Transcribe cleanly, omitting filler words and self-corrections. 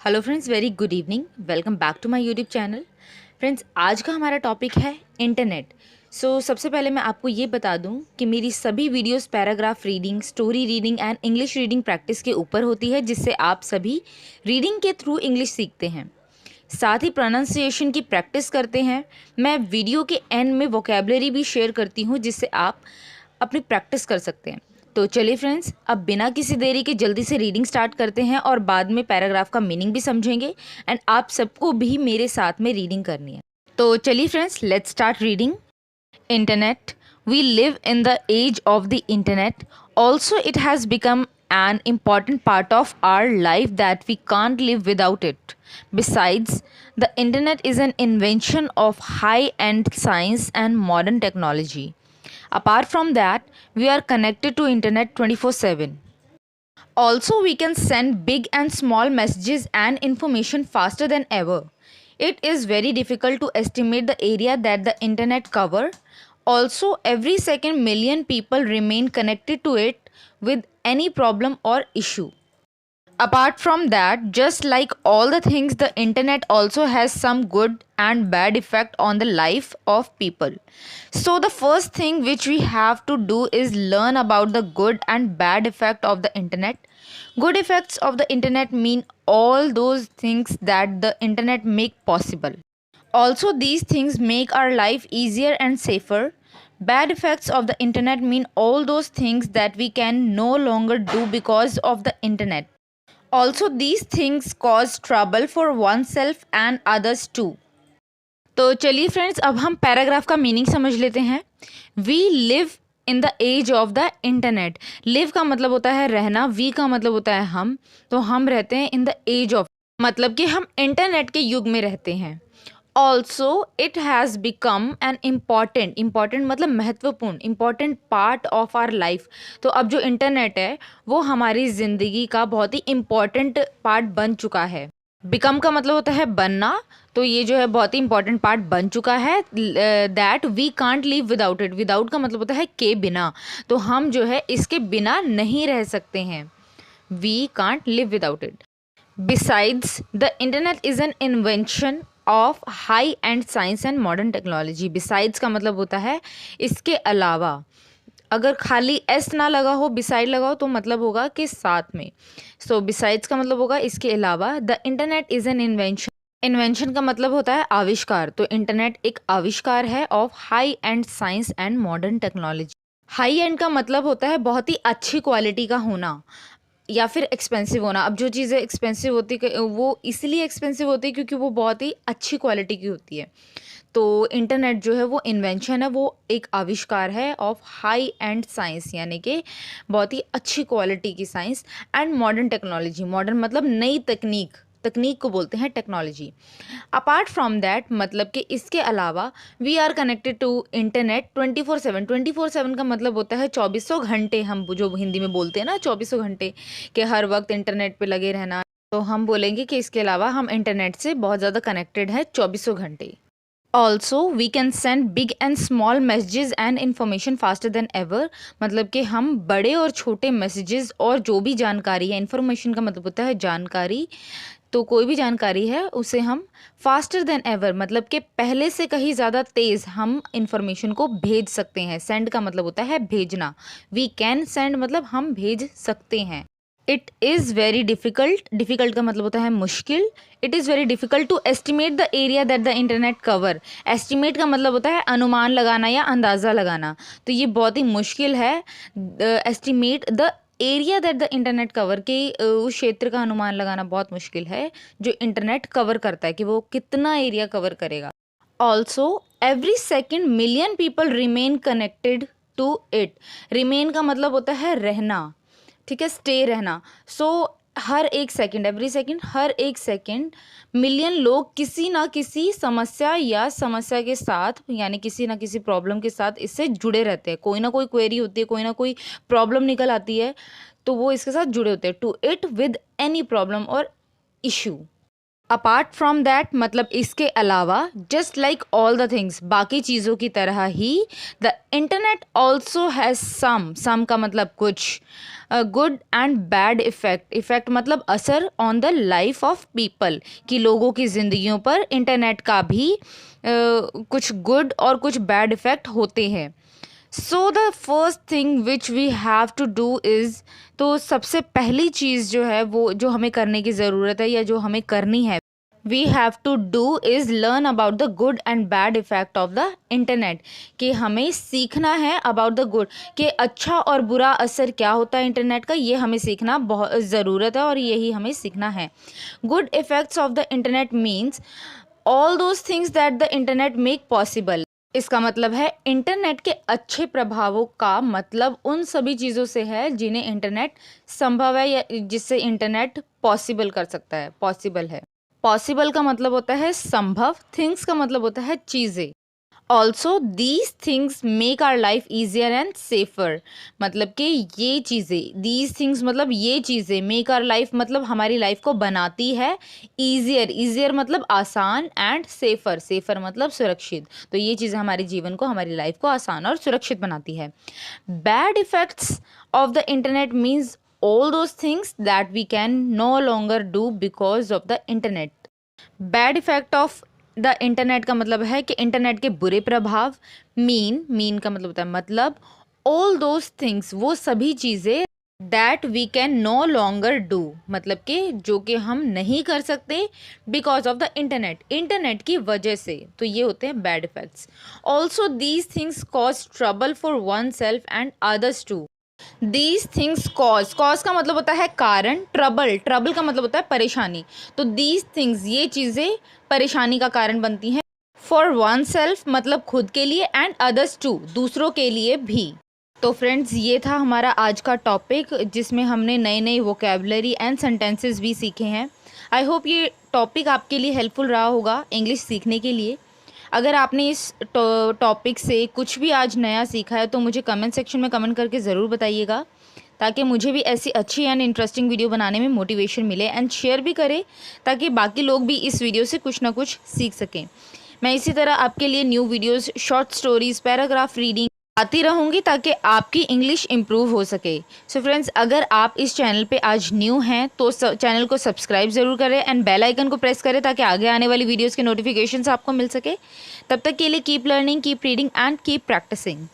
Hello friends, very good evening. Welcome back to my YouTube channel. Friends, आज का हमारा topic है internet. सबसे पहले मैं आपको ये बता दूं कि मेरी सभी videos paragraph reading, story reading and English reading practice के ऊपर होती है, जिससे आप सभी रीडिंग के थ्रू इंग्लिश सीखते हैं, साथ ही प्रोनाउंसिएशन की प्रैक्टिस करते हैं। मैं वीडियो के एंड में वोकेबलरी भी शेयर करती हूँ, जिससे आप अपनी प्रैक्टिस कर सकते हैं। तो चलिए फ्रेंड्स, अब बिना किसी देरी के जल्दी से रीडिंग स्टार्ट करते हैं और बाद में पैराग्राफ का मीनिंग भी समझेंगे एंड आप सबको भी मेरे साथ में रीडिंग करनी है। तो चलिए friends, let's start reading. Internet. We live in the age of the internet. Also, it has become an important part of our life that we can't live without it. Besides, the internet is an invention of high-end science and modern technology. Apart from that, we are connected to internet 24/7. Also, we can send big and small messages and information faster than ever. It is very difficult to estimate the area that the internet cover. Also, every second million people remain connected to it with any problem or issue. Apart from that, just like all the things, the internet also has some good and bad effect on the life of people. So the first thing which we have to do is learn about the good and bad effect of the internet. Good effects of the internet mean all those things that the internet make possible. Also, these things make our life easier and safer. Bad effects of the internet mean all those things that we can no longer do because of the internet. Also, these things cause trouble for oneself and others too. तो चलिए friends, अब हम paragraph का meaning समझ लेते हैं। We live in the age of the internet. Live का मतलब होता है रहना, वी का मतलब होता है हम, तो हम रहते हैं इन द एज ऑफ, मतलब कि हम इंटरनेट के युग में रहते हैं। Also it has become an important मतलब महत्वपूर्ण, important part of our life. तो अब जो इंटरनेट है वो हमारी ज़िंदगी का बहुत ही इम्पॉर्टेंट पार्ट बन चुका है। बिकम का मतलब होता है बनना, तो ये जो है बहुत ही इंपॉर्टेंट पार्ट बन चुका है। That we can't live without it. Without का मतलब होता है के बिना, तो हम जो है इसके बिना नहीं रह सकते हैं। We can't live without it. Besides, the internet is an invention of high end science and modern technology. Besides का मतलब होता है इसके अलावा। अगर खाली एस ना लगा हो, बिसाइड लगा हो, तो मतलब होगा कि साथ में। बिसाइड्स का मतलब होगा इसके अलावा। The internet is an invention. Invention का मतलब होता है आविष्कार, तो इंटरनेट एक आविष्कार है of high end science and modern technology. High and का मतलब होता है बहुत ही अच्छी क्वालिटी का होना या फिर एक्सपेंसिव होना। अब जो चीज़ें एक्सपेंसिव होती है वो इसलिए एक्सपेंसिव होती है क्योंकि वो बहुत ही अच्छी क्वालिटी की होती है। तो इंटरनेट जो है वो इन्वेंशन है, वो एक आविष्कार है ऑफ हाई एंड साइंस, यानी कि बहुत ही अच्छी क्वालिटी की science, and modern technology. Modern मतलब नई तकनीक, तकनीक को बोलते हैं टेक्नोलॉजी। अपार्ट फ्रॉम दैट मतलब कि इसके अलावा we are connected to internet 24/7। 24/7 का मतलब होता है 2400 घंटे। हम जो हिंदी में बोलते हैं ना 2400 घंटे, के हर वक्त इंटरनेट पे लगे रहना, तो हम बोलेंगे कि इसके अलावा हम इंटरनेट से बहुत ज़्यादा कनेक्टेड है 2400 घंटे। Also we can send big and small messages and information faster than ever. मतलब कि हम बड़े और छोटे मैसेजेस और जो भी जानकारी है, इन्फॉर्मेशन का मतलब होता है जानकारी, तो कोई भी जानकारी है उसे हम फास्टर देन एवर मतलब कि पहले से कहीं ज़्यादा तेज़ हम इंफॉर्मेशन को भेज सकते हैं। सेंड का मतलब होता है भेजना। वी कैन सेंड मतलब हम भेज सकते हैं। It is very difficult. Difficult का मतलब होता है मुश्किल। It is very difficult to estimate the area that the internet cover. Estimate का मतलब होता है अनुमान लगाना या अंदाज़ा लगाना, तो ये बहुत ही मुश्किल है। Estimate the area that the internet cover, के उस क्षेत्र का अनुमान लगाना बहुत मुश्किल है जो इंटरनेट कवर करता है, कि वो कितना एरिया कवर करेगा। Also every second million people remain connected to it. Remain का मतलब होता है रहना, ठीक है, स्टे रहना। हर एक सेकंड, एवरी सेकंड, हर एक सेकंड मिलियन लोग किसी ना किसी समस्या या समस्या के साथ, यानी किसी ना किसी प्रॉब्लम के साथ इससे जुड़े रहते हैं। कोई ना कोई क्वेरी होती है, कोई ना कोई प्रॉब्लम निकल आती है, तो वो इसके साथ जुड़े होते हैं। To it with any problem और इशू। अपार्ट फ्रॉम दैट मतलब इसके अलावा, just like all the things, बाकी चीज़ों की तरह ही the internet also has some का मतलब कुछ, good and bad effect, effect मतलब असर on the life of people, कि लोगों की ज़िंदगियों पर इंटरनेट का भी कुछ गुड और कुछ बैड इफ़ेक्ट होते हैं। So the first thing which we have to do is, तो सबसे पहली चीज़ जो है वो जो हमें करने की ज़रूरत है या जो हमें करनी है, we have to do is learn about the good and bad effect of the internet, कि हमें सीखना है अबाउट द गुड, कि अच्छा और बुरा असर क्या होता है इंटरनेट का, ये हमें सीखना बहुत ज़रूरत है और यही हमें सीखना है। Good effects of the internet means all those things that the internet make possible. इसका मतलब है इंटरनेट के अच्छे प्रभावों का मतलब उन सभी चीज़ों से है जिन्हें इंटरनेट संभव है या जिससे इंटरनेट पॉसिबल कर सकता है, पॉसिबल है। पॉसिबल का मतलब होता है संभव, थिंग्स का मतलब होता है चीज़ें। Also these things make our life easier and safer, मतलब कि ये चीज़ें, दीज थिंग्स मतलब ये चीज़ें, मेक आर लाइफ मतलब हमारी लाइफ को बनाती है ईजियर, ईजियर मतलब आसान, एंड सेफर, सेफर मतलब सुरक्षित। तो ये चीज़ें हमारे जीवन को, हमारी लाइफ को आसान और सुरक्षित बनाती है। Bad effects of the internet means all those things that we can no longer do because of the internet। Bad effect of the internet का मतलब है कि इंटरनेट के बुरे प्रभाव, मीन का मतलब होता है मतलब, ऑल दोज थिंग्स वो सभी चीज़ें, that we can no longer do मतलब कि जो कि हम नहीं कर सकते because of the internet, internet की वजह से, तो ये होते हैं bad effects. Also these things cause trouble for oneself and others too. These things cause का मतलब होता है कारण, ट्रबल का मतलब होता है परेशानी। तो दीज थिंग्स ये चीज़ें परेशानी का कारण बनती हैं। फॉर वन सेल्फ मतलब खुद के लिए, एंड अदर्स टू दूसरों के लिए भी। तो फ्रेंड्स ये था हमारा आज का टॉपिक, जिसमें हमने नई नई वोकेबलरी एंड सेंटेंसेस भी सीखे हैं। आई होप ये टॉपिक आपके लिए हेल्पफुल रहा होगा इंग्लिश सीखने के लिए। अगर आपने इस टॉपिक से कुछ भी आज नया सीखा है तो मुझे कमेंट सेक्शन में कमेंट करके ज़रूर बताइएगा, ताकि मुझे भी ऐसी अच्छी एंड इंटरेस्टिंग वीडियो बनाने में मोटिवेशन मिले, एंड शेयर भी करें ताकि बाकी लोग भी इस वीडियो से कुछ ना कुछ सीख सकें। मैं इसी तरह आपके लिए new videos, short stories, paragraph reading आती रहूँगी ताकि आपकी इंग्लिश इम्प्रूव हो सके। सो फ्रेंड्स, अगर आप इस चैनल पे आज न्यू हैं तो चैनल को सब्सक्राइब ज़रूर करें एंड बेल आइकन को प्रेस करें ताकि आगे आने वाली वीडियोस के नोटिफिकेशंस आपको मिल सके। तब तक के लिए keep learning, keep reading and keep practising.